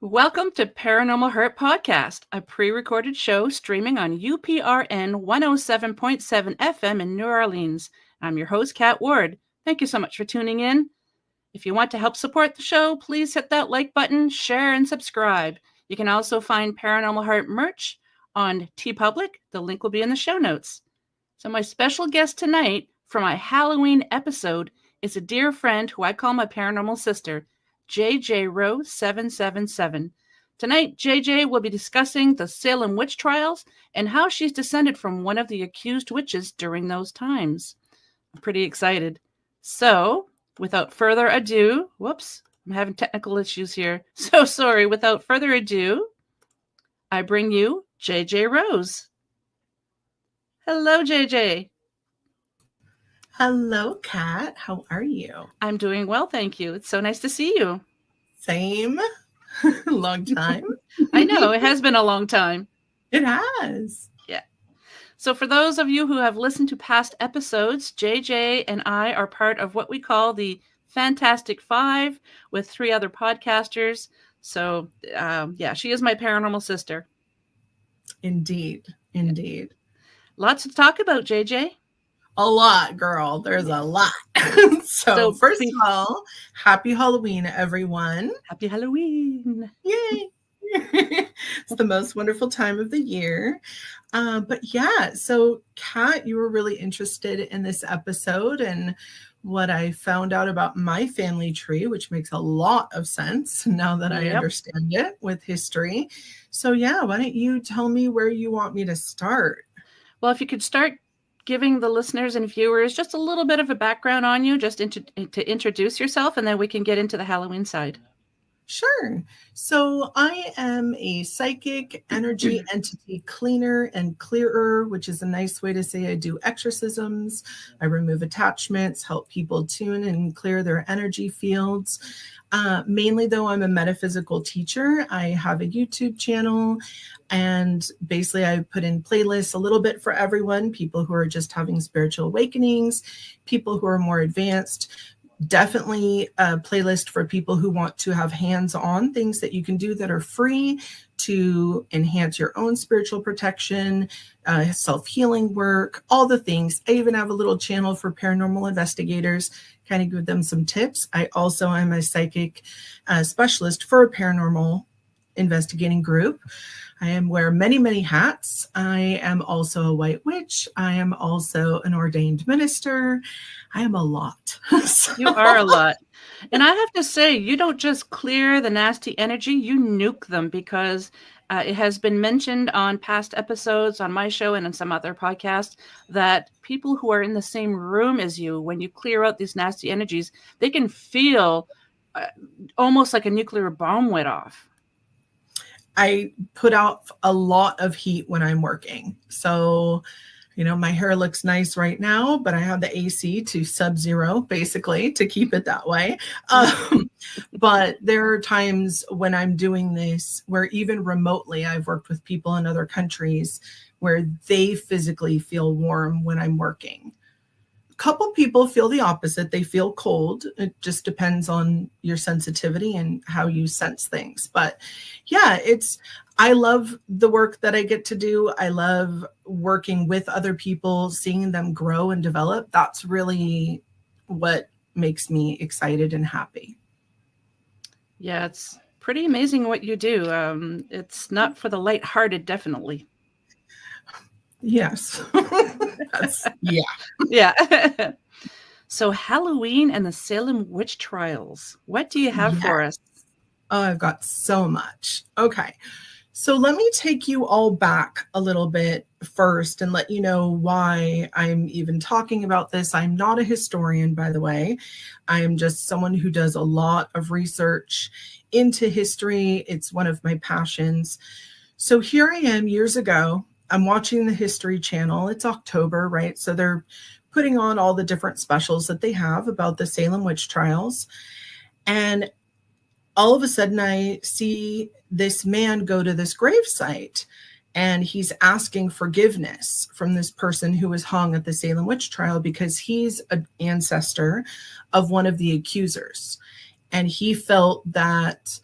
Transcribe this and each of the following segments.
Welcome to Paranormal Heart Podcast, a pre-recorded show streaming on UPRN 107.7 FM in New Orleans. I'm your host, Kat Ward. Thank you so much for tuning in. If you want to help support the show, please hit that like button, share, and subscribe. You can also find Paranormal Heart merch on TeePublic. The link will be in the show notes. So my special guest tonight for my Halloween episode is a dear friend who I call my paranormal sister, JJROSE777. Tonight, JJ will be discussing the Salem Witch Trials and how she's descended from one of the accused witches during those times. I'm pretty excited. So, without further ado, whoops, I'm having technical issues here. So sorry. Without further ado, I bring you JJ Rose. Hello, JJ. Hello, Kat. How are you? I'm doing well, thank you. It's so nice to see you. Same. Long time. I know, it has been a long time. It has. Yeah. So for those of you who have listened to past episodes, JJ and I are part of what we call the Fantastic Five with 3 other podcasters. So, she is my paranormal sister. Indeed. Indeed. Lots to talk about, JJ. A lot, girl. There's a lot. So first of all, happy Halloween, everyone. Happy Halloween. Yay. It's the most wonderful time of the year. But yeah, so Kat, you were really interested in this episode and what I found out about my family tree, which makes a lot of sense now that I understand it with history. So yeah, why don't you tell me where you want me to start? Well, if you could start giving the listeners and viewers just a little bit of a background on you, just to introduce yourself, and then we can get into the Halloween side. Sure. So I am a psychic energy entity cleaner and clearer, which is a nice way to say I do exorcisms. I remove attachments, help people tune and clear their energy fields. Mainly, though, I'm a metaphysical teacher. I have a YouTube channel, and basically I put in playlists a little bit for everyone, people who are just having spiritual awakenings, people who are more advanced. Definitely a playlist for people who want to have hands-on things that you can do that are free to enhance your own spiritual protection, self-healing work, all the things. I even have a little channel for paranormal investigators, kind of give them some tips. I also am a psychic specialist for a paranormal investigating group. I wear many, many hats. I am also a white witch. I am also an ordained minister. I am a lot. You are a lot. And I have to say, you don't just clear the nasty energy, you nuke them, because it has been mentioned on past episodes on my show and on some other podcasts that people who are in the same room as you, when you clear out these nasty energies, they can feel almost like a nuclear bomb went off. I put out a lot of heat when I'm working. So, my hair looks nice right now, but I have the AC to sub-zero, basically, to keep it that way. But there are times when I'm doing this where even remotely, I've worked with people in other countries where they physically feel warm when I'm working. A couple people feel the opposite. They feel cold. It just depends on your sensitivity and how you sense things. But yeah, I love the work that I get to do. I love working with other people, seeing them grow and develop. That's really what makes me excited and happy. Yeah, it's pretty amazing what you do. It's not for the lighthearted, definitely. Yes. Yeah. Yeah. So Halloween and the Salem Witch Trials. What do you have for us? Oh, I've got so much. Okay. So let me take you all back a little bit first and let you know why I'm even talking about this. I'm not a historian, by the way. I am just someone who does a lot of research into history. It's one of my passions. So here I am years ago. I'm watching the History Channel. It's October, right? So they're putting on all the different specials that they have about the Salem Witch Trials. And all of a sudden I see this man go to this gravesite, and he's asking forgiveness from this person who was hung at the Salem Witch Trial because he's an ancestor of one of the accusers. And he felt that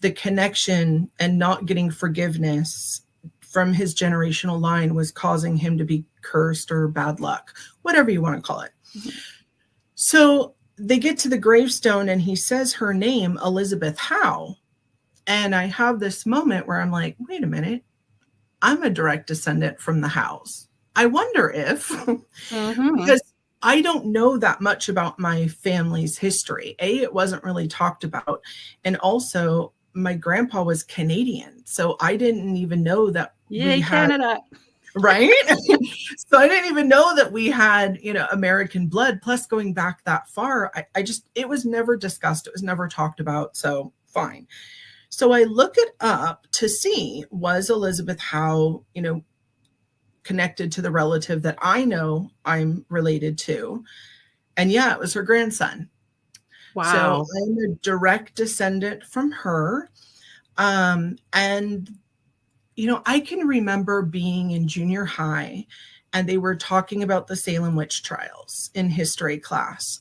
the connection and not getting forgiveness from his generational line was causing him to be cursed or bad luck, whatever you want to call it. So they get to the gravestone and he says her name, Elizabeth Howe. And I have this moment where I'm like, wait a minute, I'm a direct descendant from the Howes. I wonder if, because I don't know that much about my family's history. It wasn't really talked about. And also my grandpa was Canadian. So I didn't even know that we had Canada. Right. So I didn't even know that we had, American blood. Plus going back that far, it was never discussed. It was never talked about. So fine. So I look it up to see, was Elizabeth Howe, connected to the relative that I know I'm related to? And yeah, it was her grandson. Wow. So I'm a direct descendant from her. And I can remember being in junior high and they were talking about the Salem Witch Trials in history class.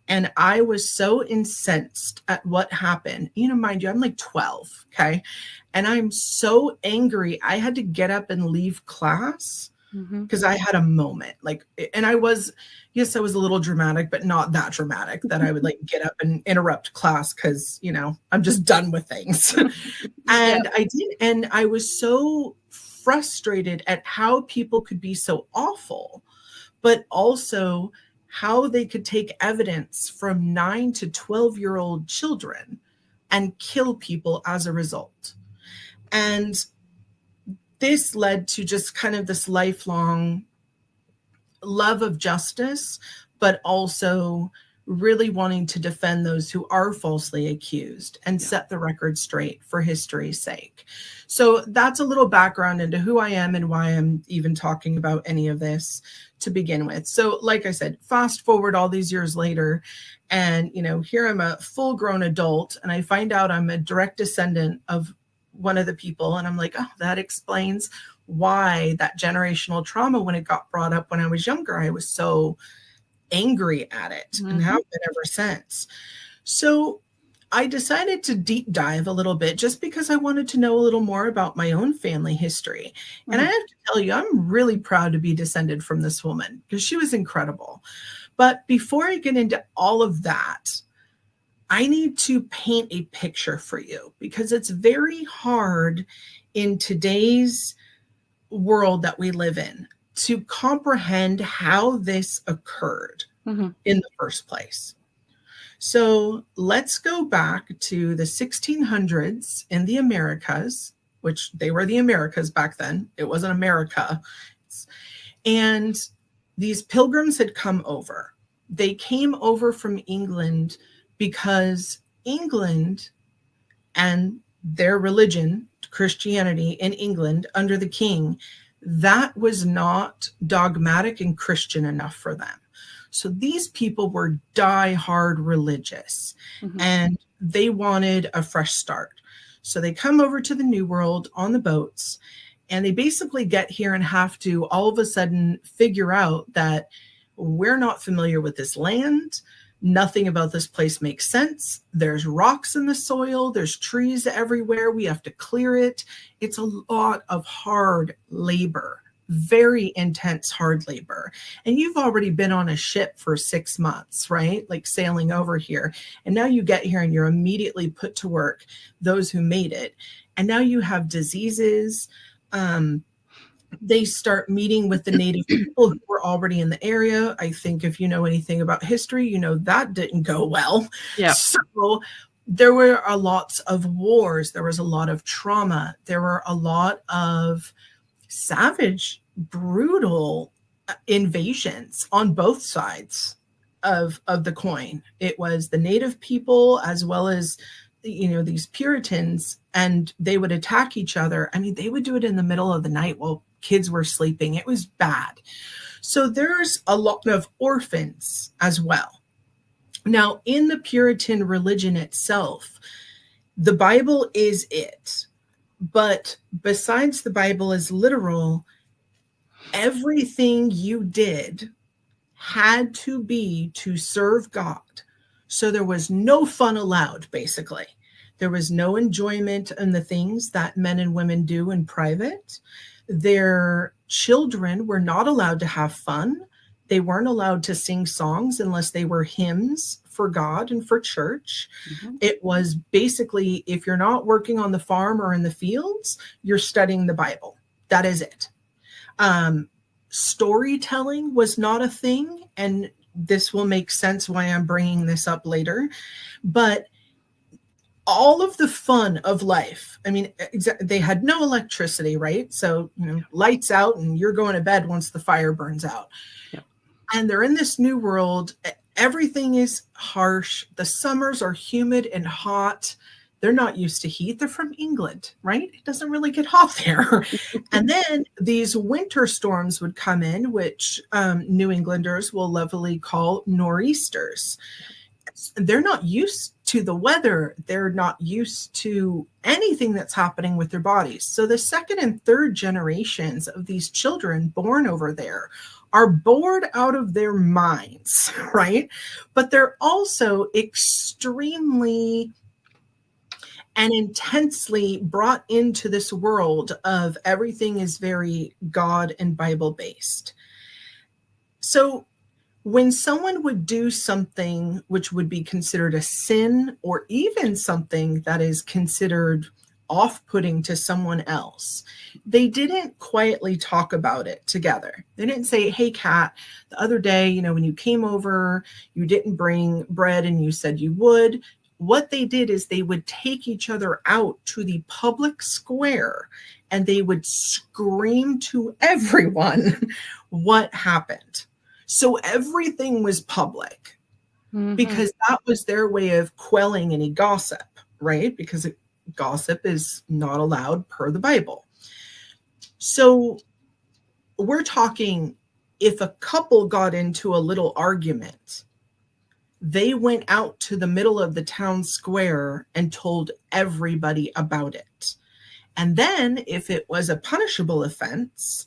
And I was so incensed at what happened. Mind you, I'm like 12. Okay. And I'm so angry. I had to get up and leave class because I had a moment and I was a little dramatic, but not that dramatic that I would get up and interrupt class because, I'm just done with things. And I did. And I was so frustrated at how people could be so awful, but also how they could take evidence from 9 to 12-year-old children and kill people as a result. And this led to just kind of this lifelong love of justice, but also really wanting to defend those who are falsely accused and set the record straight for history's sake. So that's a little background into who I am and why I'm even talking about any of this to begin with. So like I said, fast forward all these years later, and here I'm a full-grown adult and I find out I'm a direct descendant of one of the people, and I'm like, oh, that explains why that generational trauma, when it got brought up when I was younger, I was so angry at it and have been ever since. So I decided to deep dive a little bit just because I wanted to know a little more about my own family history. And I have to tell you, I'm really proud to be descended from this woman because she was incredible. But before I get into all of that, I need to paint a picture for you because it's very hard in today's world that we live in to comprehend how this occurred in the first place. So let's go back to the 1600s in the Americas, which they were the Americas back then. It wasn't America. And these pilgrims had come over. They came over from England because England and their religion, Christianity in England under the king, that was not dogmatic and Christian enough for them. So these people were die-hard religious and they wanted a fresh start. So they come over to the New World on the boats and they basically get here and have to all of a sudden figure out that we're not familiar with this land. Nothing about this place makes sense. There's rocks in the soil. There's trees everywhere. We have to clear it. It's a lot of hard labor, very intense hard labor. And you've already been on a ship for 6 months, right? Like sailing over here. And now you get here and you're immediately put to work, those who made it. And now you have diseases. They start meeting with the native people who were already in the area. I think if you know anything about history, that didn't go well. Yeah. So there were a lot of wars. There was a lot of trauma. There were a lot of savage, brutal invasions on both sides of the coin. It was the native people as well as these Puritans, and they would attack each other. I mean, they would do it in the middle of the night while kids were sleeping. It was bad. So there's a lot of orphans as well. Now, in the Puritan religion itself, the Bible is it. But besides the Bible is literal, everything you did had to be to serve God. So there was no fun allowed, basically. There was no enjoyment in the things that men and women do in private. Their children were not allowed to have fun. They weren't allowed to sing songs unless they were hymns for God and for church. Mm-hmm. It was basically, if you're not working on the farm or in the fields, you're studying the Bible. That is it. Storytelling was not a thing, and this will make sense why I'm bringing this up later. But all of the fun of life, I mean, they had no electricity, right? So, lights out and you're going to bed once the fire burns out. Yeah. And they're in this new world. Everything is harsh. The summers are humid and hot. They're not used to heat. They're from England, right? It doesn't really get hot there. And then these winter storms would come in, which New Englanders will lovingly call nor'easters. They're not used to the weather. They're not used to anything that's happening with their bodies. So the second and third generations of these children born over there are bored out of their minds, right? But they're also extremely and intensely brought into this world of everything is very God and Bible based. So when someone would do something which would be considered a sin, or even something that is considered off-putting to someone else, they didn't quietly talk about it together. They didn't say, hey, Kat, the other day, when you came over, you didn't bring bread and you said you would. What they did is they would take each other out to the public square and they would scream to everyone what happened. So everything was public, mm-hmm. because that was their way of quelling any gossip, right? Because gossip is not allowed per the Bible. So we're talking, if a couple got into a little argument, they went out to the middle of the town square and told everybody about it. And then if it was a punishable offense,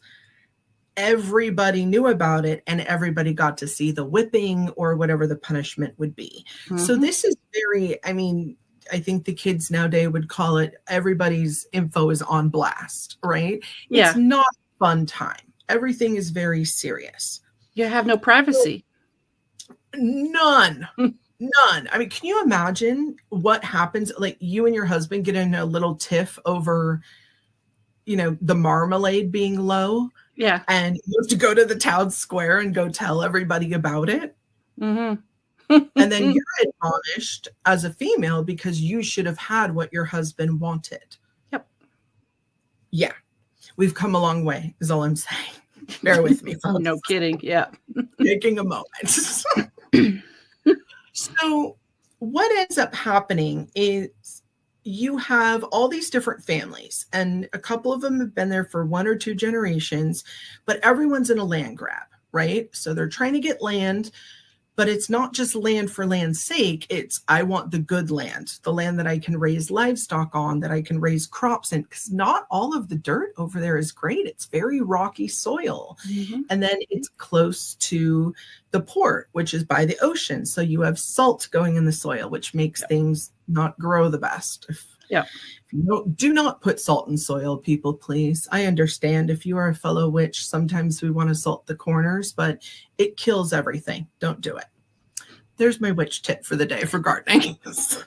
everybody knew about it and everybody got to see the whipping or whatever the punishment would be. Mm-hmm. So this is very, I think the kids nowadays would call it everybody's info is on blast, right? Yeah. It's not a fun time. Everything is very serious. You have no privacy. None. None. Can you imagine what happens? Like you and your husband get in a little tiff over, the marmalade being low. Yeah. And you have to go to the town square and go tell everybody about it. Mm-hmm. And then you're admonished as a female because you should have had what your husband wanted. Yep. Yeah. We've come a long way is all I'm saying. Bear with me. Oh, no kidding. Yeah. Taking a moment. So what ends up happening is you have all these different families, and a couple of them have been there for 1 or 2 generations, but everyone's in a land grab, right? So they're trying to get land, but it's not just land for land's sake. It's, I want the good land, the land that I can raise livestock on, that I can raise crops in, because not all of the dirt over there is great. It's very rocky soil. Mm-hmm. And then it's close to the port, which is by the ocean. So you have salt going in the soil, which makes things not grow the best. If you do not put salt in soil, people, please. I understand if you are a fellow witch, sometimes we want to salt the corners, but it kills everything. Don't do it. There's my witch tip for the day for gardening. That's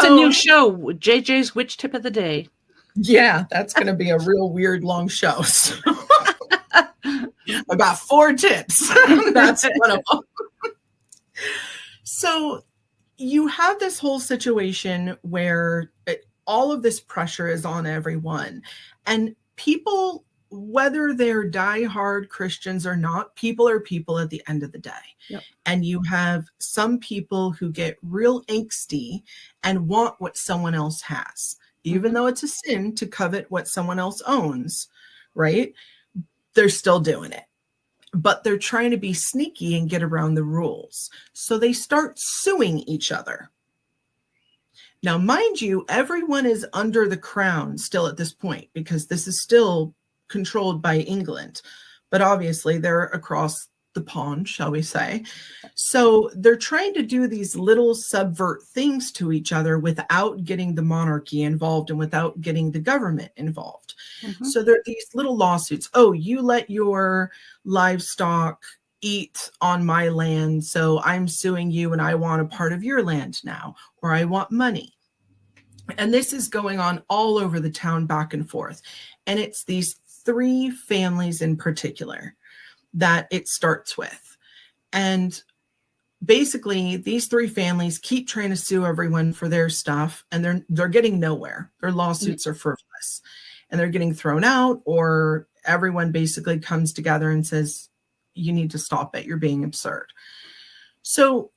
a new show, JJ's Witch Tip of the Day. Yeah, that's going to be a real weird long show. So. About 4 tips. That's one of them. So you have this whole situation where all of this pressure is on everyone, and people, whether they're diehard Christians or not, people are people at the end of the day. Yep. And you have some people who get real angsty and want what someone else has, even though it's a sin to covet what someone else owns, right? They're still doing it. But they're trying to be sneaky and get around the rules. So they start suing each other. Now, mind you, everyone is under the crown still at this point, because this is still controlled by England. But obviously, they're across the pond, shall we say. So they're trying to do these little subvert things to each other without getting the monarchy involved and without getting the government involved. So there are these little lawsuits. Oh, you let your livestock eat on my land, so I'm suing you and I want a part of your land now, or I want money. And this is going on all over the town, back and forth. And it's these 3 families in particular that it starts with. And basically, these 3 families keep trying to sue everyone for their stuff, and they're getting nowhere. Their lawsuits are frivolous, and they're getting thrown out, or everyone basically comes together and says, you need to stop it. You're being absurd. So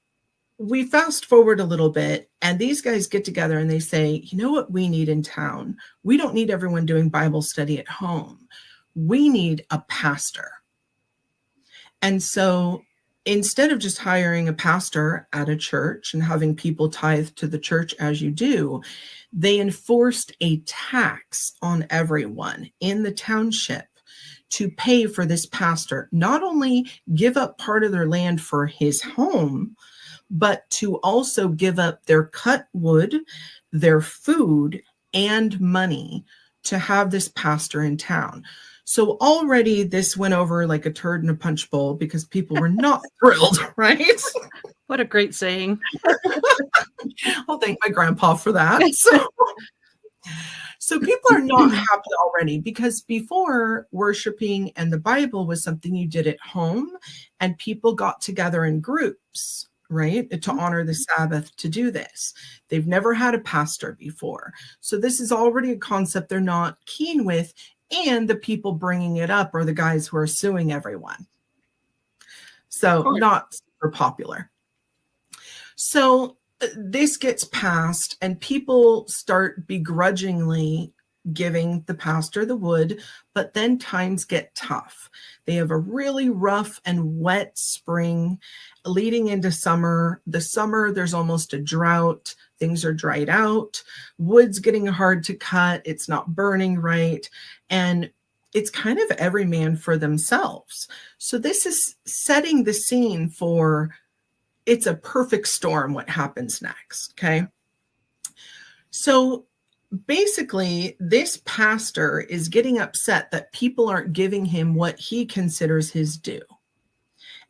we fast forward a little bit, and these guys get together and they say, you know what we need in town? We don't need everyone doing Bible study at home. We need a pastor. And so instead of just hiring a pastor at a church and having people tithe to the church as you do, they enforced a tax on everyone in the township to pay for this pastor, not only give up part of their land for his home, but to also give up their cut wood, their food, and money to have this pastor in town. So already this went over like a turd in a punch bowl because people were not thrilled, right? What a great saying. I'll thank my grandpa for that. So people are not happy already, because before, worshiping and the Bible was something you did at home, and people got together in groups, right, to honor the Sabbath, to do this. They've never had a pastor before. So this is already a concept they're not keen with, and the people bringing it up are the guys who are suing everyone. So not super popular. So this gets passed, and people start begrudgingly giving the pastor the wood, but then times get tough. They have a really rough and wet spring leading into summer. The summer, there's almost a drought. Things are dried out. Wood's getting hard to cut. It's not burning right. And it's kind of every man for themselves. So this is setting the scene for, it's a perfect storm what happens next, okay? So basically, this pastor is getting upset that people aren't giving him what he considers his due.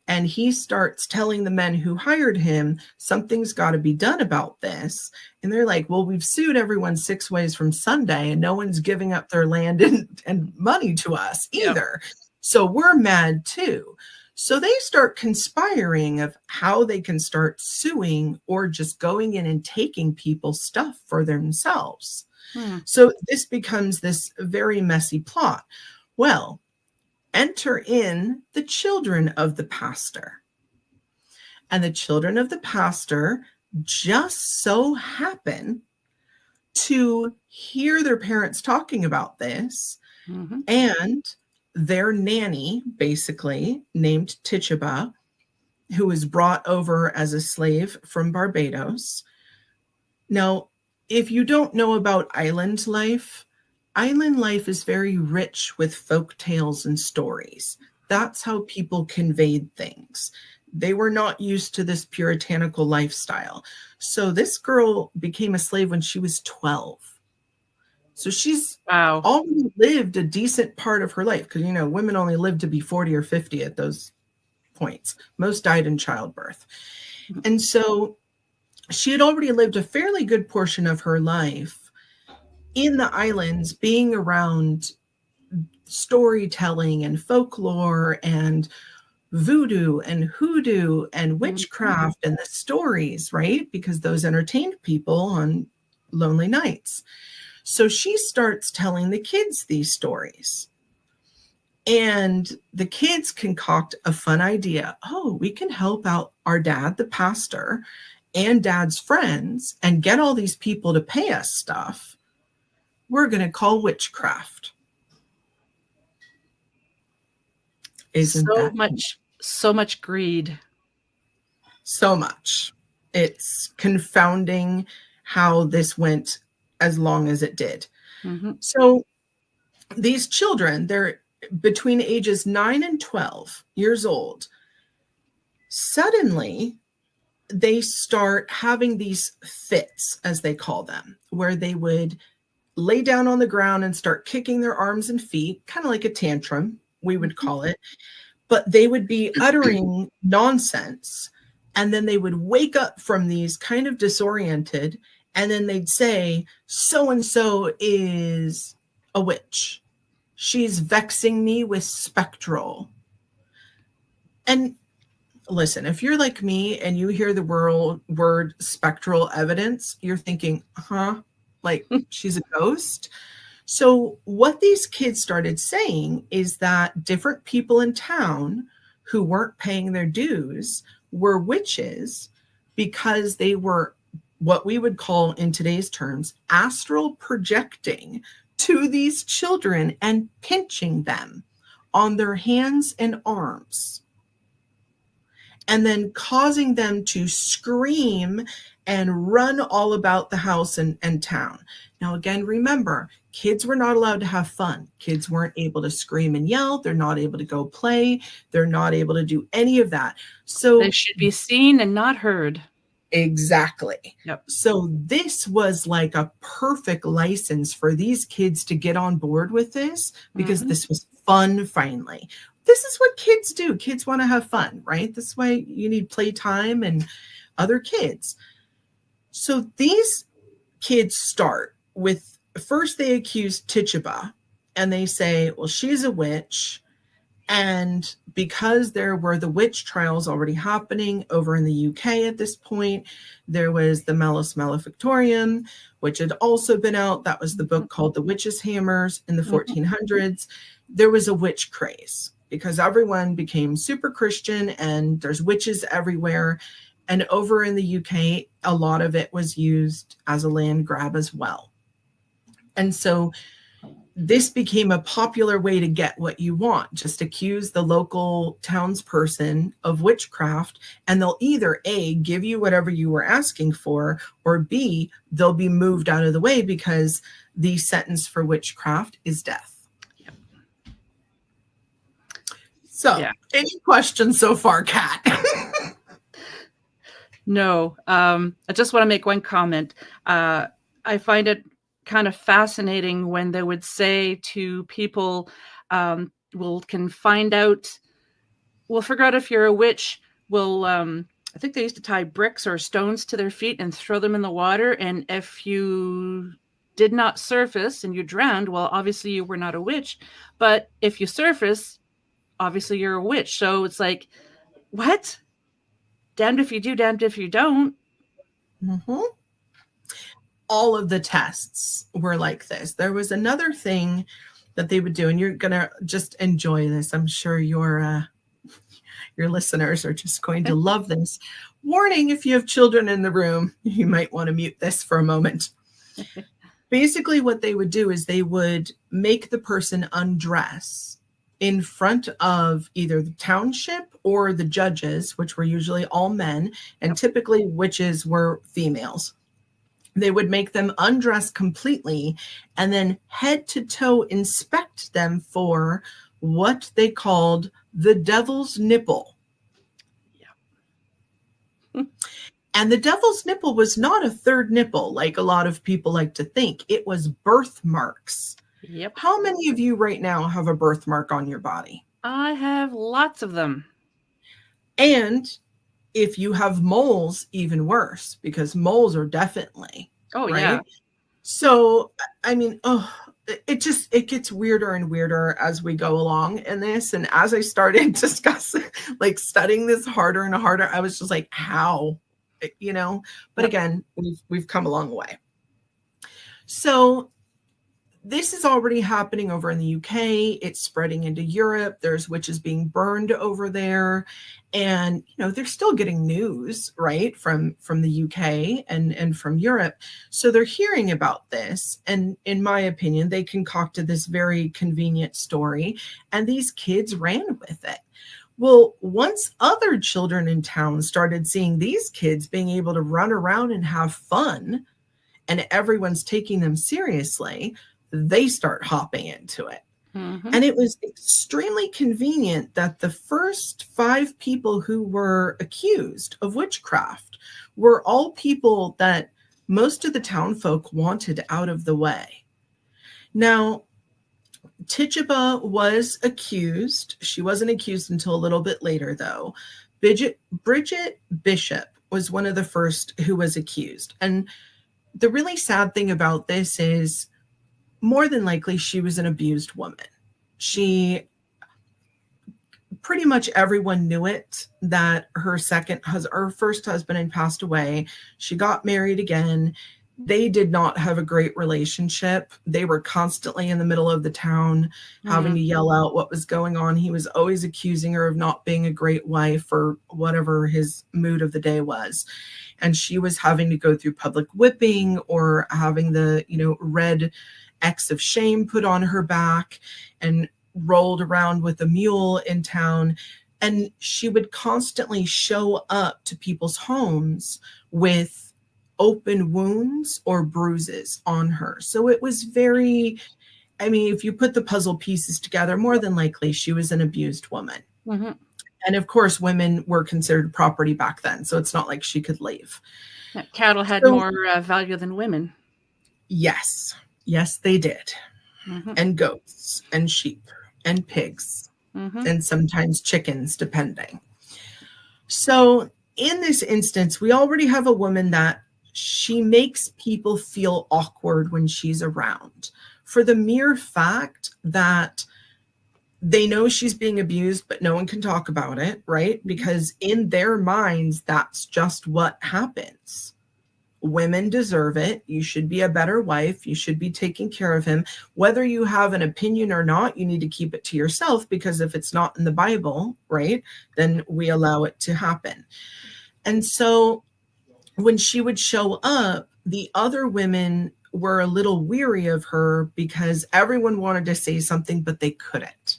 And he starts telling the men who hired him, something's got to be done about this. And they're like, well, we've sued everyone 6 ways from Sunday, and no one's giving up their land and money to us either. Yep. So we're mad too. So they start conspiring of how they can start suing or just going in and taking people's stuff for themselves. So this becomes this very messy plot. Well, enter in the children of the pastor. And the children of the pastor just so happen to hear their parents talking about this, and their nanny, basically named Tituba, who was brought over as a slave from Barbados. Now, if you don't know about island life is very rich with folk tales and stories. That's how people conveyed things. They were not used to this puritanical lifestyle. So this girl became a slave when she was 12. So she's already lived a decent part of her life, because, you know, women only live to be 40 or 50 at those points. Most died in childbirth. And so she had already lived a fairly good portion of her life in the islands, being around storytelling and folklore and voodoo and hoodoo and witchcraft and the stories, right? Because those entertained people on lonely nights. So she starts telling the kids these stories. And the kids concoct a fun idea. Oh, we can help out our dad, the pastor, and dad's friends, and get all these people to pay us stuff. We're going to call witchcraft. Isn't that so much greed? So much. It's confounding how this went as long as it did. So these children, they're between ages 9 and 12 years old. Suddenly, they start having these fits, as they call them, where they would lay down on the ground and start kicking their arms and feet, kind of like a tantrum, we would call it. But they would be uttering nonsense. And then they would wake up from these kind of disoriented. And then they'd say, so-and-so is a witch. She's vexing me with spectral. And listen, if you're like me and you hear the word spectral evidence, you're thinking, like she's a ghost. So what these kids started saying is that different people in town who weren't paying their dues were witches because they were what we would call in today's terms astral projecting to these children and pinching them on their hands and arms, and then causing them to scream and run all about the house and town. Now, again, remember, kids were not allowed to have fun. Kids weren't able to scream and yell. They're not able to go play. They're not able to do any of that. So they should be seen and not heard. Exactly. Yep. So this was like a perfect license for these kids to get on board with this, because this was fun finally. This is what kids do. Kids want to have fun, right? This is why you need playtime and other kids. So these kids start with, first they accuse Tituba and they say, well, she's a witch. And because there were the witch trials already happening over in the UK at this point, there was the Malleus Maleficarum, which had also been out. That was the book called The Witch's Hammers in the 1400s. There was a witch craze because everyone became super Christian and there's witches everywhere. And over in the UK, a lot of it was used as a land grab as well. And so this became a popular way to get what you want. Just accuse the local townsperson of witchcraft, and they'll either A, give you whatever you were asking for, or B, they'll be moved out of the way because the sentence for witchcraft is death. Yep. So, any questions so far, Kat? No. I just want to make one comment. I find it kind of fascinating when they would say to people, we'll find out, we'll figure out if you're a witch. We'll, I think they used to tie bricks or stones to their feet and throw them in the water. And if you did not surface and you drowned, well, obviously you were not a witch. But if you surface, obviously you're a witch. So it's like, what? Damned if you do, damned if you don't. All of the tests were like this. There was another thing that they would do, and you're going to just enjoy this. I'm sure your listeners are just going to love this. Warning, if you have children in the room, you might want to mute this for a moment. Basically, what they would do is they would make the person undress in front of either the township or the judges, which were usually all men, and typically witches were females. They would make them undress completely and then head to toe inspect them for what they called the devil's nipple. Yeah. And the devil's nipple was not a third nipple like a lot of people like to think. It was birthmarks. Yep. How many of you right now have a birthmark on your body? I have lots of them. And if you have moles, even worse, because moles are definitely. Oh, right? yeah. So, I mean, it gets weirder and weirder as we go along in this. And as I started discussing, like studying this harder and harder, I was just like, how, but again, we've come a long way. So this is already happening over in the UK. It's spreading into Europe. There's witches being burned over there. And, they're still getting news, right, from the UK and from Europe. So they're hearing about this. And in my opinion, they concocted this very convenient story. And these kids ran with it. Well, once other children in town started seeing these kids being able to run around and have fun, and everyone's taking them seriously, they start hopping into it. Mm-hmm. And it was extremely convenient that the first 5 people who were accused of witchcraft were all people that most of the town folk wanted out of the way. Now, Tituba was accused. She wasn't accused until a little bit later, though. Bridget Bishop was one of the first who was accused. And the really sad thing about this is more than likely she was an abused woman. She pretty much everyone knew it, that her first husband had passed away. She got married again. They did not have a great relationship. They were constantly in the middle of the town having to yell out what was going on. He was always accusing her of not being a great wife or whatever his mood of the day was. And she was having to go through public whipping or having the, red X of shame put on her back and rolled around with a mule in town. And she would constantly show up to people's homes with open wounds or bruises on her. So it was if you put the puzzle pieces together, more than likely she was an abused woman. Mm-hmm. And of course, women were considered property back then. So it's not like she could leave. Cattle had more value than women. Yes. Yes, they did. Mm-hmm. And goats and sheep and pigs and sometimes chickens, depending. So in this instance, we already have a woman that she makes people feel awkward when she's around for the mere fact that they know she's being abused, but no one can talk about it, right? Because in their minds, that's just what happens. Women deserve it. You should be a better wife. You should be taking care of him. Whether you have an opinion or not, you need to keep it to yourself, because if it's not in the Bible, right, then we allow it to happen. And so when she would show up, the other women were a little weary of her because everyone wanted to say something, but they couldn't.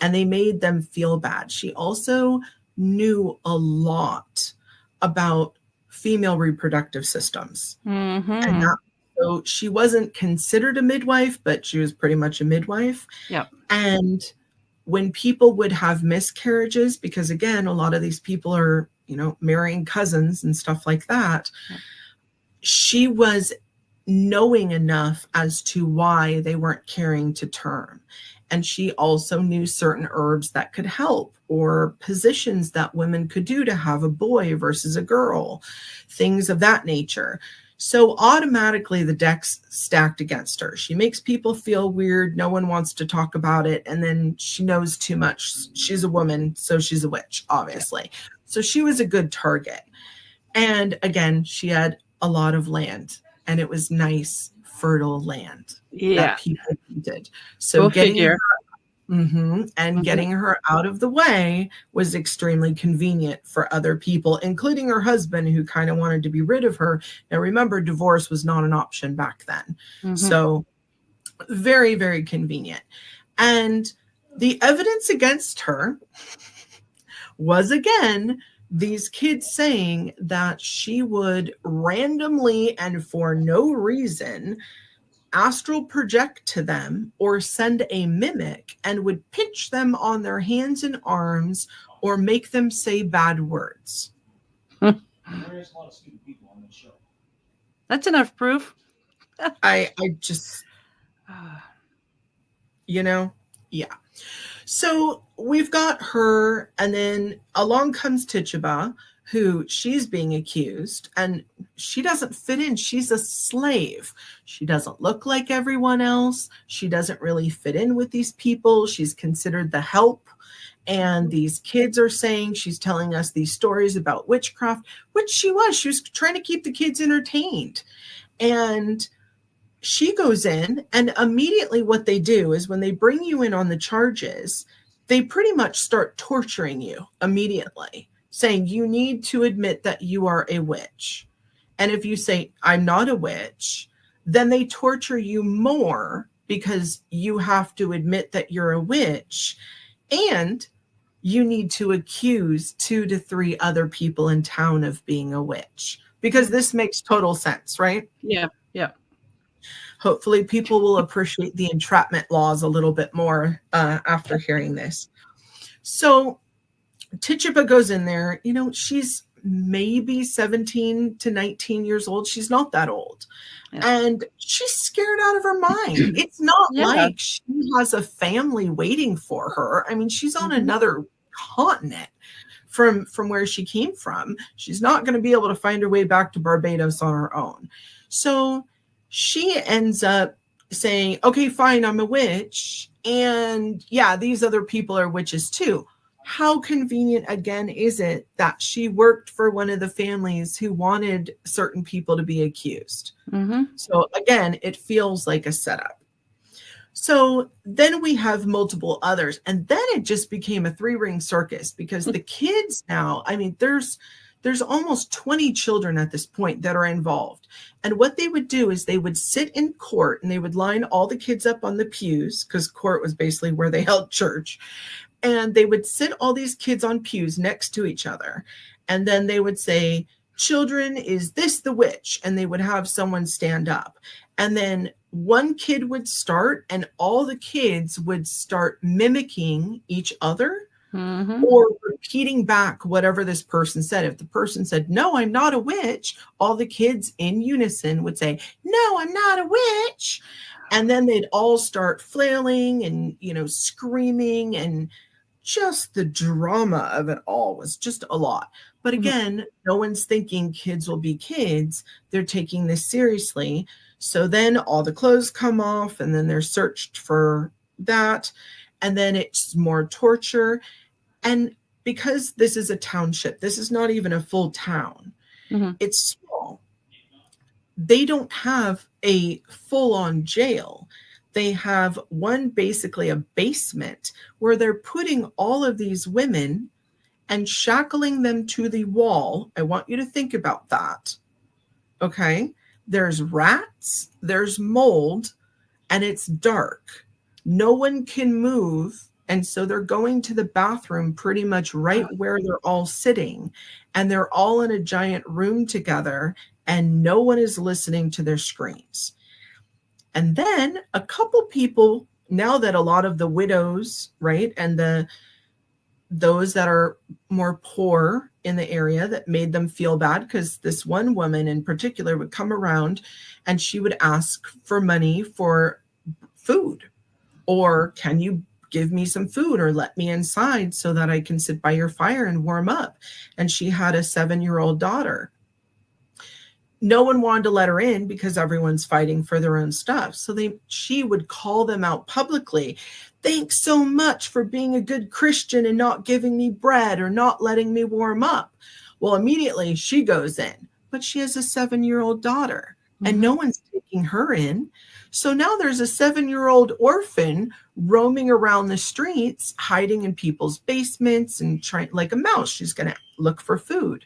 And they made them feel bad. She also knew a lot about female reproductive systems. And so she wasn't considered a midwife, but she was pretty much a midwife. Yep. And when people would have miscarriages, because again, a lot of these people are, marrying cousins and stuff like that, she was knowing enough as to why they weren't carrying to term. And she also knew certain herbs that could help, or positions that women could do to have a boy versus a girl, things of that nature. So automatically the deck's stacked against her. She makes people feel weird. No one wants to talk about it. And then she knows too much. She's a woman, so she's a witch, obviously. So she was a good target. And again, she had a lot of land, and it was nice, fertile land that people needed. So getting her out of the way was extremely convenient for other people, including her husband, who kind of wanted to be rid of her. Now, remember, divorce was not an option back then. So very, very convenient. And the evidence against her was, again, these kids saying that she would randomly and for no reason astral project to them or send a mimic and would pinch them on their hands and arms or make them say bad words. There is a lot of stupid people on this show. That's enough proof. I just, yeah. So we've got her, and then along comes Tituba, who she's being accused, and she doesn't fit in. She's a slave. She doesn't look like everyone else. She doesn't really fit in with these people. She's considered the help. And these kids are saying she's telling us these stories about witchcraft, which she was. She was trying to keep the kids entertained. And she goes in, and immediately what they do is when they bring you in on the charges, they pretty much start torturing you immediately, saying you need to admit that you are a witch. And if you say, I'm not a witch, then they torture you more because you have to admit that you're a witch. And you need to accuse 2 to 3 other people in town of being a witch, because this makes total sense, right? Yeah. Hopefully people will appreciate the entrapment laws a little bit more after hearing this. So Tituba goes in there. She's maybe 17 to 19 years old. She's not that old. Yeah. And she's scared out of her mind. It's not like she has a family waiting for her. I mean, she's on another continent from where she came from. She's not going to be able to find her way back to Barbados on her own. So she ends up saying, okay, fine, I'm a witch. And yeah, these other people are witches too. How convenient, again, is it that she worked for one of the families who wanted certain people to be accused? So again, it feels like a setup. So then we have multiple others, and then it just became a 3-ring circus because the kids now, I mean, there's almost 20 children at this point that are involved. And what they would do is they would sit in court and they would line all the kids up on the pews, because court was basically where they held church. And they would sit all these kids on pews next to each other. And then they would say, children, is this the witch? And they would have someone stand up. And then one kid would start, and all the kids would start mimicking each other or repeating back whatever this person said. If the person said, no, I'm not a witch, all the kids in unison would say, no, I'm not a witch. And then they'd all start flailing and, screaming, and just the drama of it all was just a lot. But again, no one's thinking kids will be kids. They're taking this seriously. So then all the clothes come off, and then they're searched for that. And then it's more torture. And because this is a township, this is not even a full town. It's small. They don't have a full-on jail. They have basically a basement where they're putting all of these women and shackling them to the wall. I want you to think about that. Okay. There's rats, there's mold, and it's dark. No one can move. And so they're going to the bathroom pretty much right where they're all sitting. And they're all in a giant room together, and no one is listening to their screams. And then a couple people, now that a lot of the widows, right, and those that are more poor in the area, that made them feel bad, because this one woman in particular would come around and she would ask for money for food, or can you give me some food, or let me inside so that I can sit by your fire and warm up. And she had a 7-year-old daughter. No one wanted to let her in because everyone's fighting for their own stuff. So she would call them out publicly. Thanks so much for being a good Christian and not giving me bread or not letting me warm up. Well, immediately she goes in, but she has a 7-year-old daughter, and no one's taking her in. So now there's a 7-year-old orphan roaming around the streets, hiding in people's basements and trying like a mouse. She's going to look for food.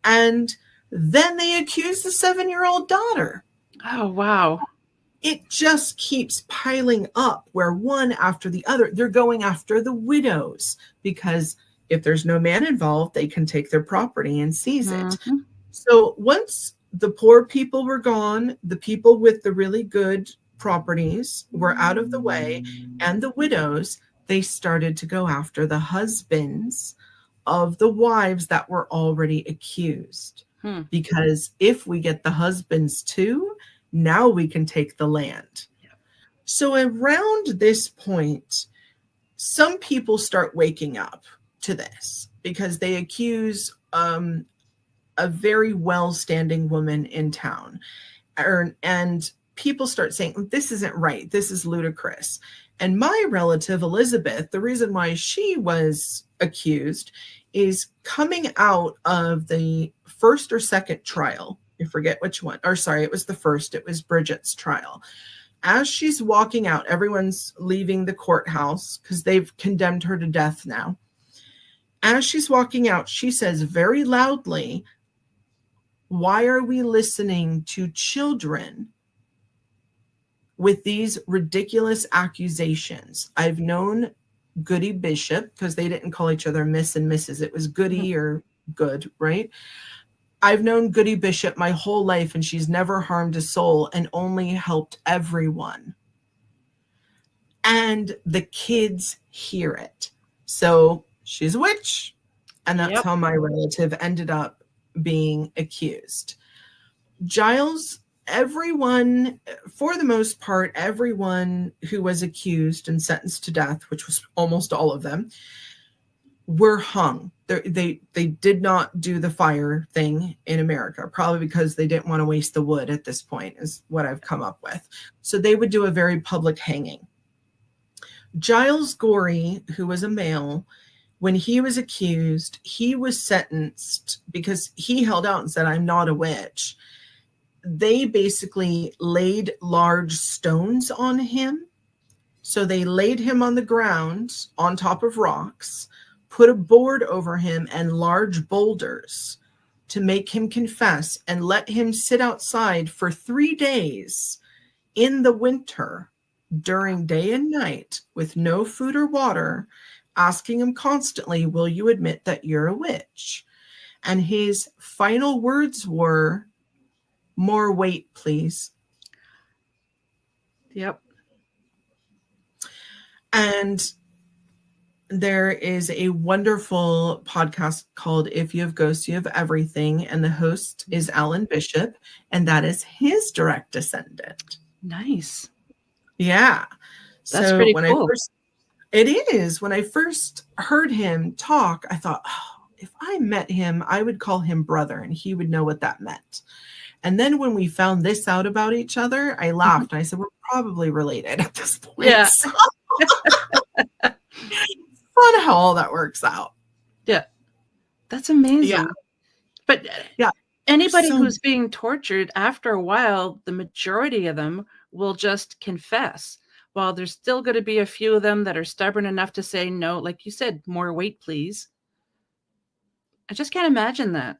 And then they accuse the 7-year-old daughter. Oh, wow. It just keeps piling up, where one after the other, they're going after the widows, because if there's no man involved, they can take their property and seize it. So once the poor people were gone, the people with the really good properties were out of the way, and the widows, they started to go after the husbands of the wives that were already accused. Because if we get the husbands too, now we can take the land. So around this point, some people start waking up to this, because they accuse a very well-standing woman in town. And people start saying, this isn't right. This is ludicrous. And my relative, Elizabeth, the reason why she was accused is coming out of the first or second trial. I forget which one. Or sorry, it was the first. It was Bridget's trial. As she's walking out, everyone's leaving the courthouse because they've condemned her to death now. As she's walking out, she says very loudly, why are we listening to children with these ridiculous accusations? I've known Goody Bishop, because they didn't call each other Miss and Mrs. It was Goody or Good, right? I've known Goody Bishop my whole life, and she's never harmed a soul and only helped everyone. And the kids hear it. So she's a witch. And that's how my relative ended up being accused. Giles, everyone, for the most part, everyone who was accused and sentenced to death, which was almost all of them, were hung. They did not do the fire thing in America, probably because they didn't want to waste the wood at this point, is what I've come up with. So they would do a very public hanging. Giles Gorey, who was a male, when he was accused, he was sentenced because he held out and said, I'm not a witch. They basically laid large stones on him. So they laid him on the ground on top of rocks, put a board over him and large boulders to make him confess, and let him sit outside for 3 days in the winter during day and night with no food or water, asking him constantly, will you admit that you're a witch? And his final words were, more weight, please. Yep. And there is a wonderful podcast called If You Have Ghosts, You Have Everything. And the host is Alan Bishop. And that is his direct descendant. Nice. Yeah. That's pretty cool. It is. When I first heard him talk, I thought, oh, if I met him, I would call him brother and he would know what that meant. And then when we found this out about each other, I laughed and I said, we're probably related at this point. Yeah. So, fun how all that works out. Yeah. That's amazing. Yeah. But yeah, anybody who's being tortured, after a while, the majority of them will just confess. While there's still going to be a few of them that are stubborn enough to say no, like you said, more weight, please. I just can't imagine that.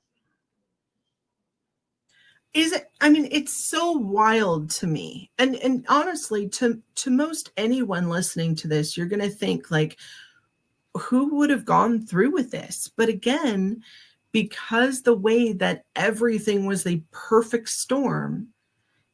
Is it? I mean, it's so wild to me. And honestly, to most anyone listening to this, you're going to think like, who would have gone through with this? But again, because the way that everything was a perfect storm,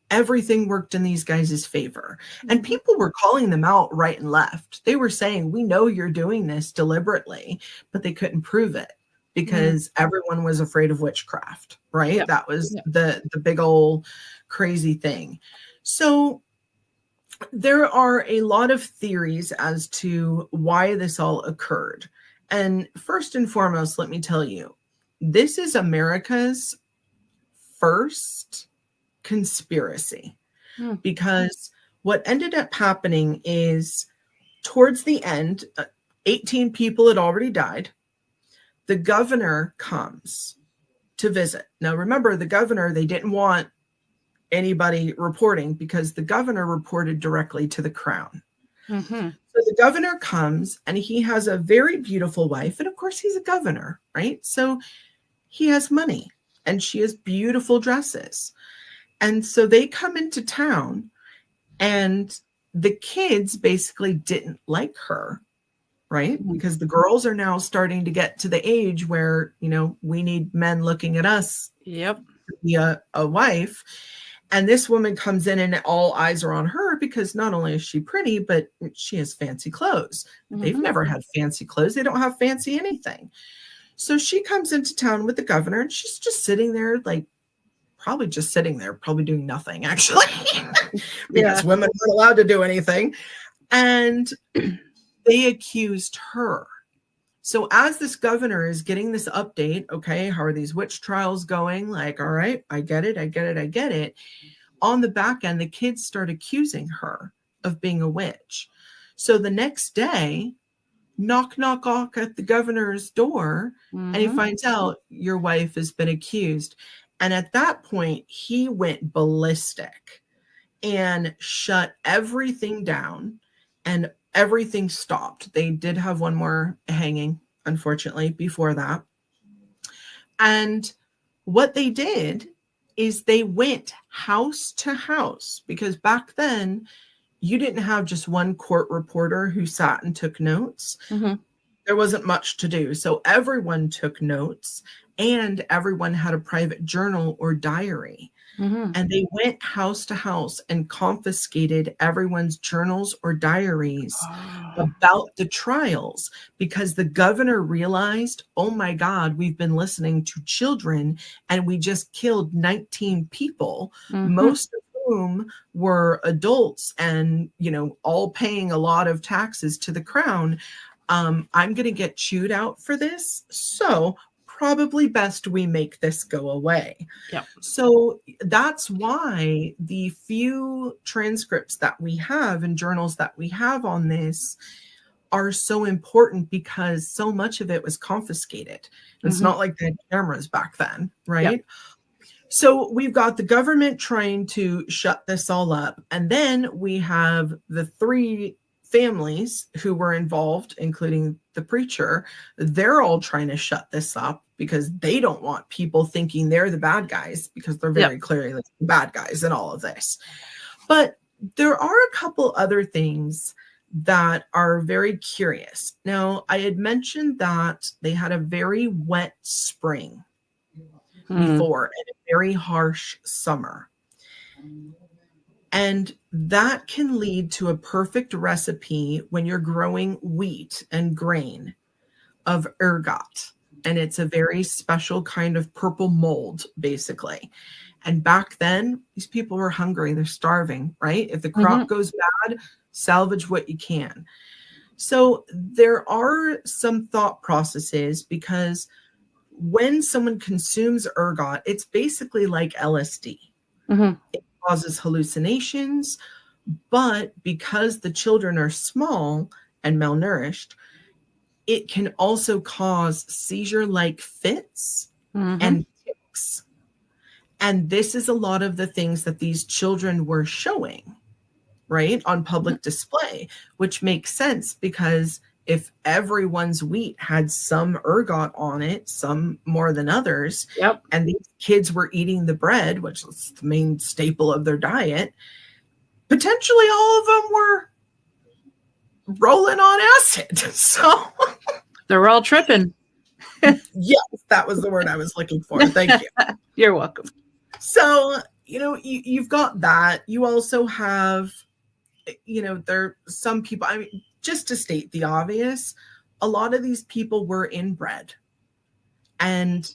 everything worked in these guys' favor. And people were calling them out right and left. They were saying, we know you're doing this deliberately, but they couldn't prove it because everyone was afraid of witchcraft, right? Yep. That was the big old crazy thing. So there are a lot of theories as to why this all occurred. And first and foremost, let me tell you, this is America's first conspiracy, because what ended up happening is towards the end, 18 people had already died. The governor comes to visit. Now, remember, the governor, they didn't want anybody reporting because the governor reported directly to the crown. So the governor comes and he has a very beautiful wife. And of course, he's a governor, right? So he has money and she has beautiful dresses. And so they come into town and the kids basically didn't like her, right? Because the girls are now starting to get to the age where, you know, we need men looking at us to be a wife. And this woman comes in and all eyes are on her because not only is she pretty, but she has fancy clothes. They've never had fancy clothes. They don't have fancy anything. So she comes into town with the governor and she's just sitting there, like probably just sitting there, probably doing nothing actually, because women weren't allowed to do anything. And they accused her. So as this governor is getting this update, okay, how are these witch trials going? Like, all right, I get it. On the back end, the kids start accusing her of being a witch. So the next day, knock at the governor's door, and he finds out your wife has been accused. And at that point, he went ballistic and shut everything down, and everything stopped. They did have one more hanging, unfortunately, before that. And what they did is they went house to house, because back then you didn't have just one court reporter who sat and took notes. There wasn't much to do. So everyone took notes and everyone had a private journal or diary. And they went house to house and confiscated everyone's journals or diaries about the trials, because the governor realized, oh my God, we've been listening to children and we just killed 19 people, most of whom were adults and, you know, all paying a lot of taxes to the crown. I'm going to get chewed out for this. So probably best we make this go away. Yep. So that's why the few transcripts that we have and journals that we have on this are so important, because so much of it was confiscated. It's not like they had cameras back then, right? Yep. So we've got the government trying to shut this all up. And then we have the 3 families who were involved, including the preacher. They're all trying to shut this up because they don't want people thinking they're the bad guys, because they're very clearly like the bad guys in all of this. But there are a couple other things that are very curious. Now, I had mentioned that they had a very wet spring before and a very harsh summer. And that can lead to a perfect recipe when you're growing wheat and grain of ergot. And it's a very special kind of purple mold, basically. And back then, these people were hungry. They're starving, right? If the crop goes bad, salvage what you can. So there are some thought processes, because when someone consumes ergot, it's basically like LSD. It causes hallucinations, but because the children are small and malnourished, it can also cause seizure-like fits and tics. And this is a lot of the things that these children were showing, right, on public display, which makes sense, because if everyone's wheat had some ergot on it, some more than others, and these kids were eating the bread, which is the main staple of their diet, potentially all of them were rolling on acid. So they're all tripping. Yes, that was the word I was looking for. Thank you. You're welcome. So, you know, you've got that. You also have, you know, there are some people, I mean, just to state the obvious, a lot of these people were inbred. And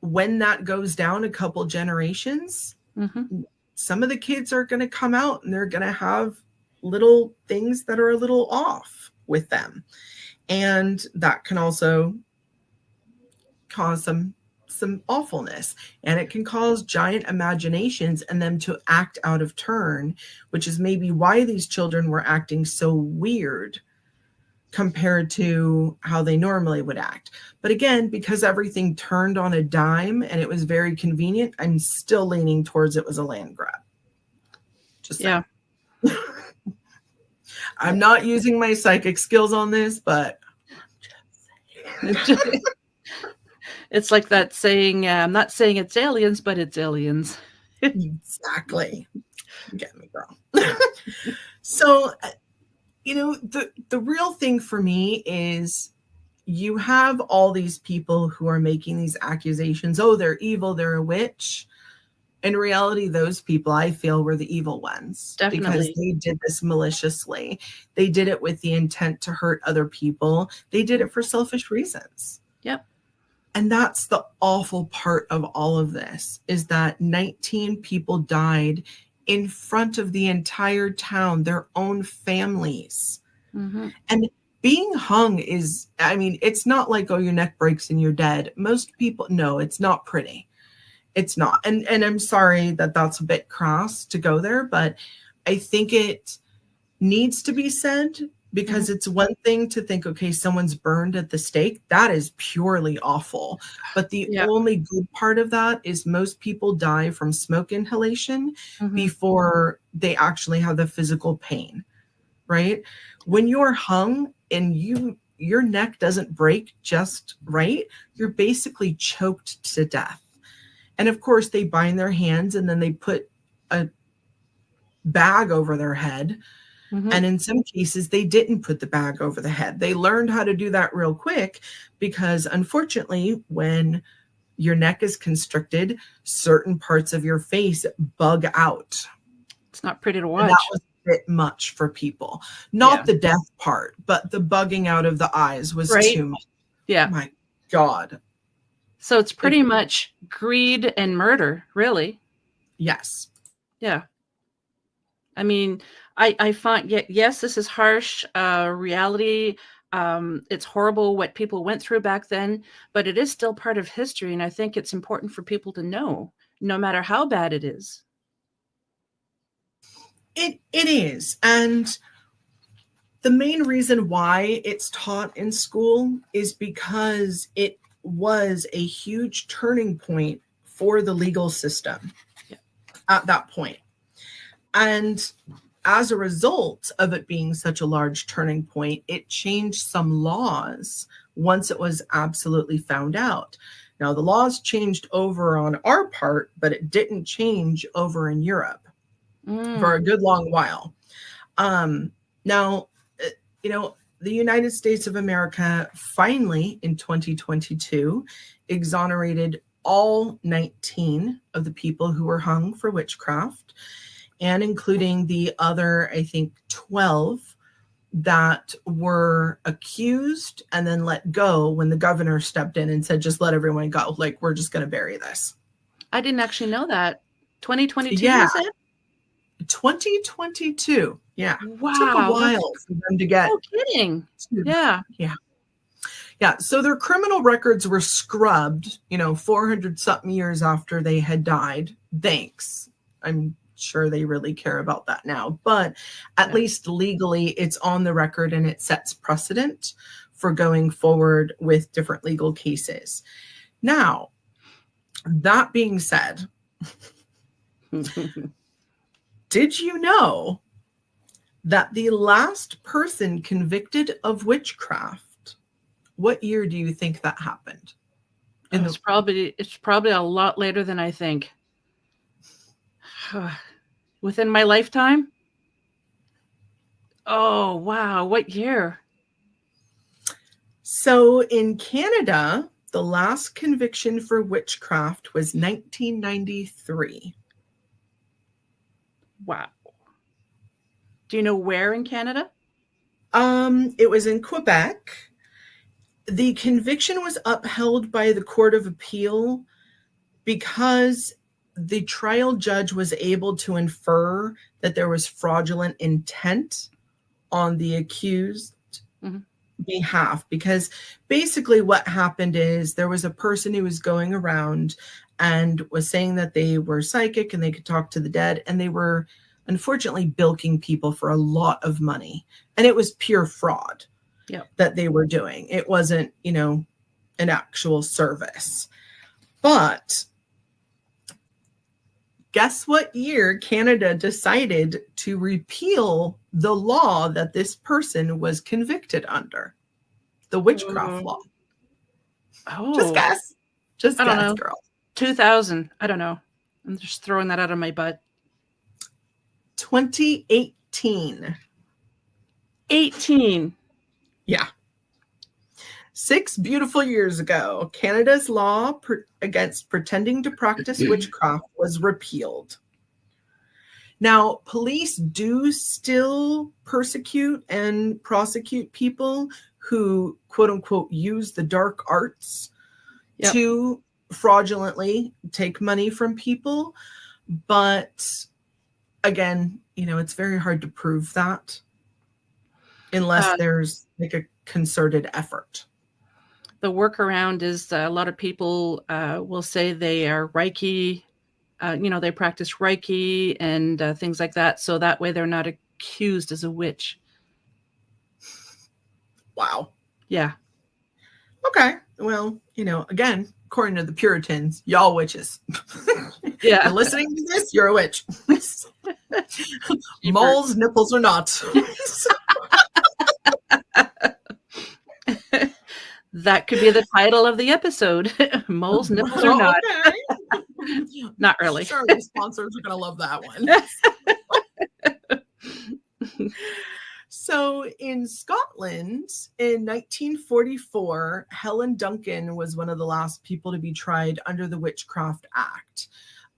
when that goes down a couple generations, some of the kids are going to come out and they're going to have little things that are a little off with them. And that can also cause some awfulness, and it can cause giant imaginations and them to act out of turn, which is maybe why these children were acting so weird compared to how they normally would act. But again, because everything turned on a dime and it was very convenient, I'm still leaning towards it was a land grab. Just saying. I'm not using my psychic skills on this, but it's like that saying, I'm not saying it's aliens, but it's aliens. Exactly. Get me, girl. So, you know, the real thing for me is you have all these people who are making these accusations. Oh, they're evil. They're a witch. In reality, those people, I feel, were the evil ones. Definitely. Because they did this maliciously. They did it with the intent to hurt other people. They did it for selfish reasons. Yep. And that's the awful part of all of this, is that 19 people died in front of the entire town, their own families. And being hung is, I mean, it's not like, oh, your neck breaks and you're dead. Most people, no, it's not pretty. It's not. And I'm sorry that that's a bit crass to go there, but I think it needs to be said, because it's one thing to think, okay, someone's burned at the stake. That is purely awful. But the only good part of that is most people die from smoke inhalation before they actually have the physical pain, right? When you're hung and your neck doesn't break just right, you're basically choked to death. And of course, they bind their hands and then they put a bag over their head. And in some cases, they didn't put the bag over the head. They learned how to do that real quick, because unfortunately, when Your neck is constricted. Certain parts of your face bug out. It's not pretty to And watch. that was a bit much for people. Not the death part, but the bugging out of the eyes was too much. Yeah. My God. So it's pretty much greed and murder, really. Yes. Yeah. I mean, I find, yes, this is harsh reality. It's horrible what people went through back then, but it is still part of history. And I think it's important for people to know, no matter how bad it is. It is. And the main reason why it's taught in school is because it was a huge turning point for the legal system at that point. And as a result of it being such a large turning point, it changed some laws once it was absolutely found out. Now, the laws changed over on our part, but it didn't change over in Europe for a good long while. Now, the United States of America finally in 2022 exonerated all 19 of the people who were hung for witchcraft, and including the other, I think, 12 that were accused and then let go when the governor stepped in and said, just let everyone go. Like, we're just going to bury this. I didn't actually know that. 2022, Yeah. you said? 2022. Yeah. Wow. It took a while for them to get. No kidding. Yeah. Yeah. So their criminal records were scrubbed, 400 something years after they had died. Thanks. I'm sure they really care about that now, but at least legally it's on the record and it sets precedent for going forward with different legal cases. Now, that being said, did you know that the last person convicted of witchcraft, what year do you think that happened? It's probably a lot later than I think. Within my lifetime? Oh, wow. What year? So in Canada, the last conviction for witchcraft was 1993. Wow. Do you know where in Canada? It was in Quebec. The conviction was upheld by the Court of Appeal because the trial judge was able to infer that there was fraudulent intent on the accused behalf. Because basically what happened is there was a person who was going around and was saying that they were psychic and they could talk to the dead, and they were unfortunately bilking people for a lot of money. And it was pure fraud that they were doing. It wasn't, an actual service. But guess what year Canada decided to repeal the law that this person was convicted under? The witchcraft law. Oh. Just guess. I don't know. Girl. 2000. I don't know. I'm just throwing that out of my butt. 2018. 18. Yeah. 6 beautiful years ago, Canada's law against pretending to practice witchcraft was repealed. Now, police do still persecute and prosecute people who, quote unquote, use the dark arts to fraudulently take money from people. But again, it's very hard to prove that unless there's like a concerted effort. The workaround is a lot of people will say they are Reiki, they practice Reiki and things like that. So that way they're not accused as a witch. Wow. Yeah. Okay. Well, again, according to the Puritans, y'all witches. Yeah. You're listening to this, you're a witch. Moles, nipples or not. That could be the title of the episode. Moles, nipples or not. Okay. Not really. Sure, the sponsors are going to love that one. So in Scotland, Scotland in 1944, Helen Duncan was one of the last people to be tried under the Witchcraft Act.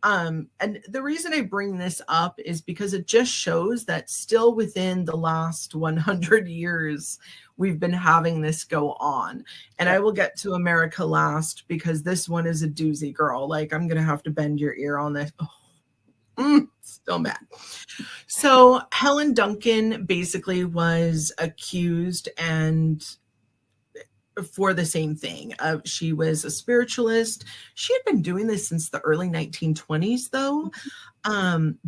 And the reason I bring this up is because it just shows that still within the last 100 years, we've been having this go on. And I will get to America last because this one is a doozy, girl. Like, I'm going to have to bend your ear on this. Still mad. So Helen Duncan basically was accused and for the same thing. She was a spiritualist. She had been doing this since the early 1920s, though.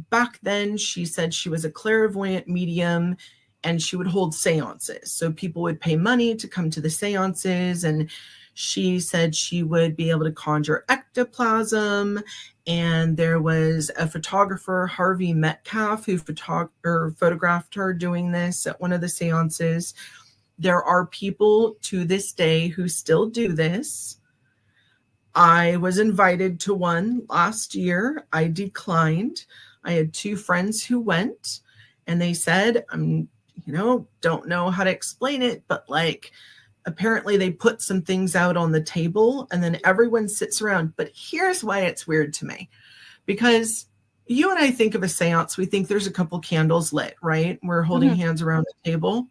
Back then, she said she was a clairvoyant medium and she would hold seances. So people would pay money to come to the seances, and she said she would be able to conjure ectoplasm. And there was a photographer, Harvey Metcalf, who photographed her doing this at one of the seances. There are people to this day who still do this. I was invited to one last year. I declined. I had 2 friends who went, and they said, don't know how to explain it, but like, apparently they put some things out on the table and then everyone sits around. But here's why it's weird to me, because you and I think of a seance, we think there's a couple candles lit, right? We're holding hands around the table.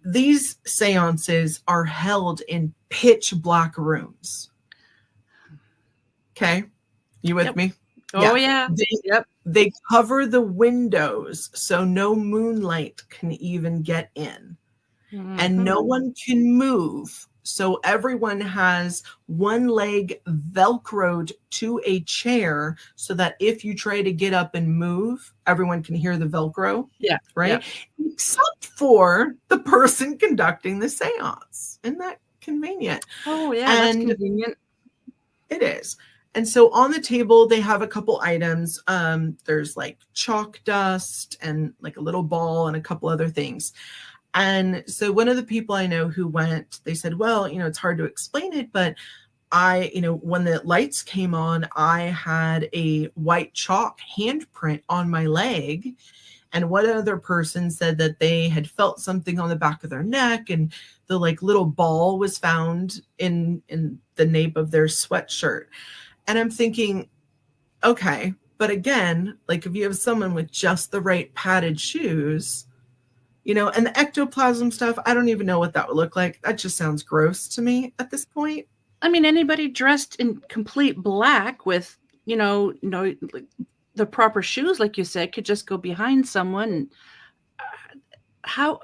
These seances are held in pitch black rooms. Okay. You with me? Oh, yeah. They cover the windows so no moonlight can even get in. And no one can move. So everyone has one leg Velcroed to a chair so that if you try to get up and move, everyone can hear the Velcro. Yeah. Right? Yeah. Except for the person conducting the seance. Isn't that convenient? Oh, yeah, that's convenient. It is. And so on the table, they have a couple items. There's like chalk dust and like a little ball and a couple other things. And so one of the people I know who went, they said, well, it's hard to explain it, but when the lights came on, I had a white chalk handprint on my leg. And one other person said that they had felt something on the back of their neck, and the like little ball was found in the nape of their sweatshirt. And I'm thinking, okay, but again, like if you have someone with just the right padded shoes, and the ectoplasm stuff, I don't even know what that would look like. That just sounds gross to me at this point. I mean, anybody dressed in complete black with, the proper shoes, like you said, could just go behind someone. How?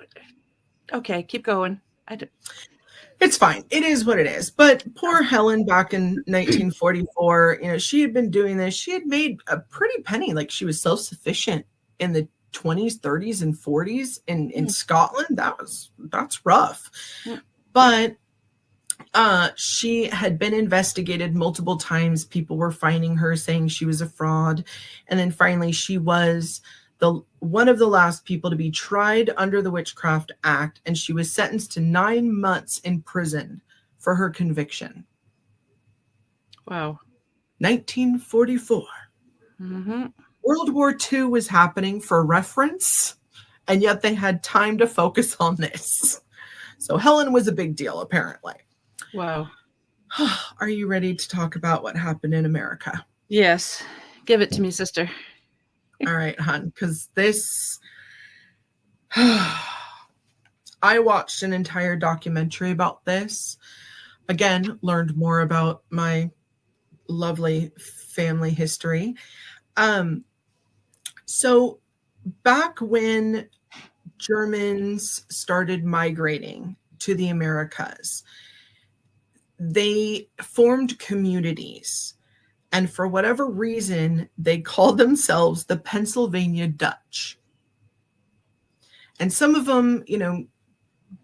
Okay, keep going. It's fine. It is what it is. But poor Helen back in 1944, she had been doing this. She had made a pretty penny. Like, she was self-sufficient in the 20s, 30s, and 40s in Scotland. That's rough. But she had been investigated multiple times. People were finding her, saying she was a fraud. And then finally she was one of the last people to be tried under the Witchcraft Act, and she was sentenced to 9 months in prison for her conviction. Wow. 1944. World War II was happening for reference, and yet they had time to focus on this. So Helen was a big deal, apparently. Wow. Are you ready to talk about what happened in America? Yes. Give it to me, sister. All right, hon, because this... I watched an entire documentary about this. Again, learned more about my lovely family history. So back when Germans started migrating to the Americas, they formed communities. And for whatever reason, they called themselves the Pennsylvania Dutch. And some of them,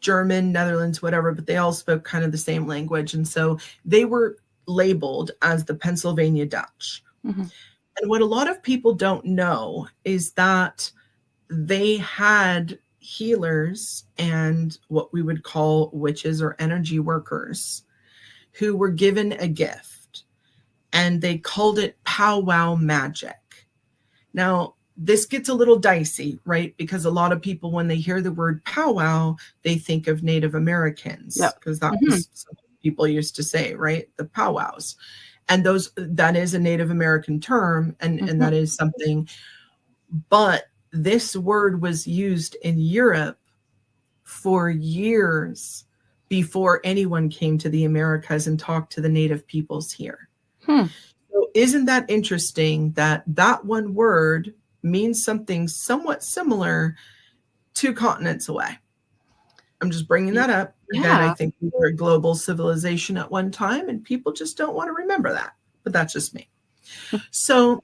German, Netherlands, whatever, but they all spoke kind of the same language. And so they were labeled as the Pennsylvania Dutch. And what a lot of people don't know is that they had healers and what we would call witches or energy workers who were given a gift. And they called it powwow magic. Now, this gets a little dicey, right? Because a lot of people, when they hear the word powwow, they think of Native Americans, because that was something people used to say, right? The powwows. And that is a Native American term, and that is something. But this word was used in Europe for years before anyone came to the Americas and talked to the native peoples here. So isn't that interesting that one word means something somewhat similar 2 continents away? I'm just bringing that up. Again, I think we were a global civilization at one time, and people just don't want to remember that. But that's just me. So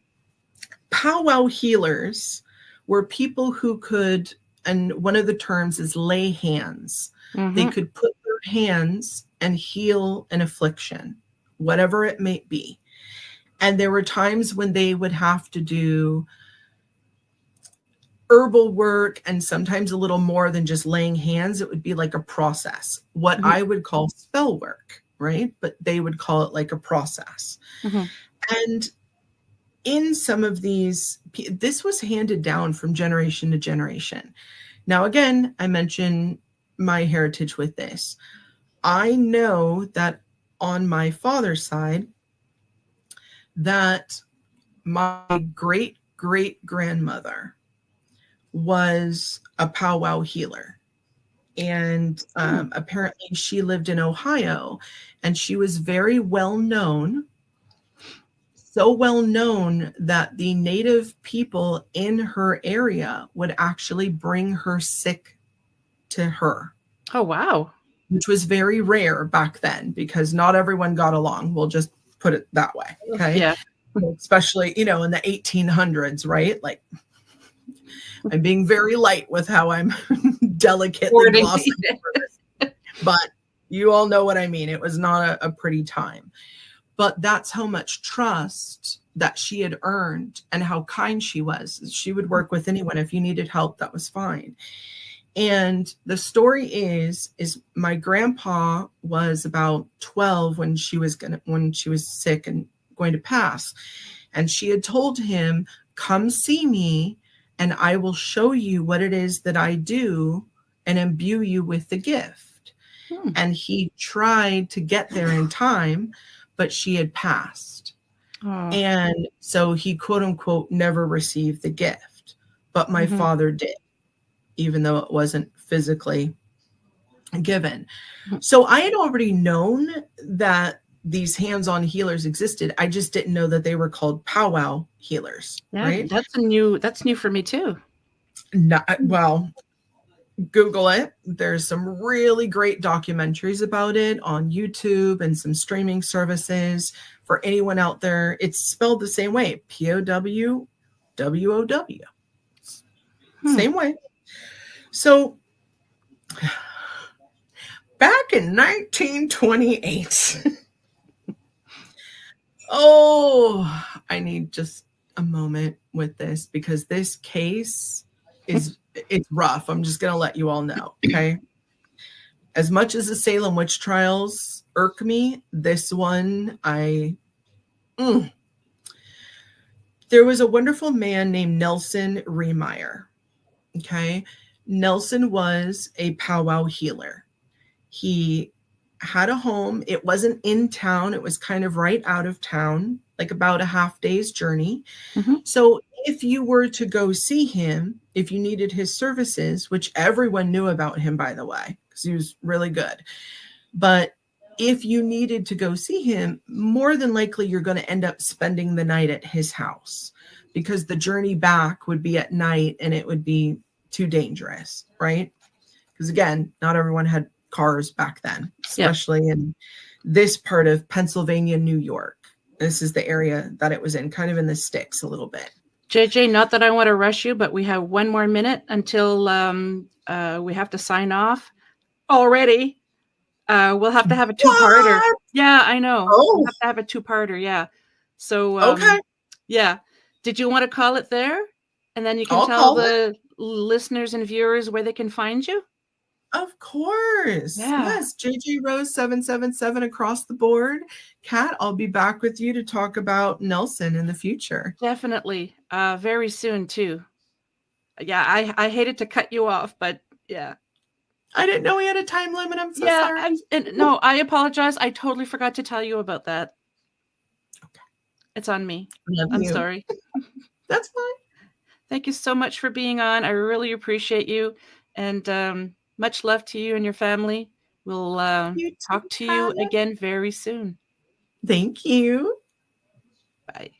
powwow healers were people who could, and one of the terms is lay hands. They could put their hands and heal an affliction, whatever it may be. And there were times when they would have to do herbal work, and sometimes a little more than just laying hands. It would be like a process, what I would call spell work, right? But they would call it like a process. And in some of these, this was handed down from generation to generation. Now, again, I mentioned my heritage with this. I know that on my father's side, that my great-great-grandmother was a powwow healer. And apparently she lived in Ohio, and she was very well known, so well known that the native people in her area would actually bring her sick to her. Oh, wow. Which was very rare back then, because not everyone got along. We'll just put it that way. Okay. Yeah. Especially, in the 1800s, right? Like, I'm being very light with how I'm delicately glossing over this. But you all know what I mean. It was not a pretty time. But that's how much trust that she had earned and how kind she was. She would work with anyone. If you needed help, that was fine. And the story is my grandpa was about 12 when she was sick and going to pass. And she had told him, come see me and I will show you what it is that I do and imbue you with the gift. And he tried to get there in time, but she had passed. And so he, quote unquote, never received the gift, but my father did, even though it wasn't physically given. So I had already known that these hands-on healers existed. I just didn't know that they were called powwow healers. Yeah, right? That's new for me too. Well, Google it. There's some really great documentaries about it on YouTube and some streaming services. For anyone out there, it's spelled the same way, Powwow. Same way. So back in 1928, I need just a moment with this, because this case it's rough. I'm just going to let you all know, okay? As much as the Salem Witch Trials irk me, this one, there was a wonderful man named Nelson Riemeyer, okay? Nelson was a powwow healer. He had a home. It wasn't in town. It was kind of right out of town, like about a half day's journey. So if you were to go see him, if you needed his services, which everyone knew about him, by the way, because he was really good. But if you needed to go see him, more than likely you're going to end up spending the night at his house, because the journey back would be at night and it would be too dangerous, right? Because again, not everyone had cars back then, especially in this part of Pennsylvania, New York. This is the area that it was in, kind of in the sticks a little bit. JJ, not that I want to rush you, but we have one more minute until we have to sign off already. We'll have to have a two-parter. What? Yeah, I know. We'll have to have a two-parter. Yeah. So, okay. Yeah. Did you want to call it there? And then you can tell the listeners and viewers where they can find you? Of course. Yeah. Yes. JJROSE777 across the board. Kat, I'll be back with you to talk about Nelson in the future. Definitely. Very soon too. Yeah, I hated to cut you off, but yeah. I didn't know we had a time limit. I'm so Yeah, sorry. no, I apologize. I totally forgot to tell you about that. Okay. It's on me. Love I'm you. sorry. That's fine. Thank you so much for being on. I really appreciate you. And much love to you and your family. We'll You talk too, to you Kat. again very soon. Thank you. Bye.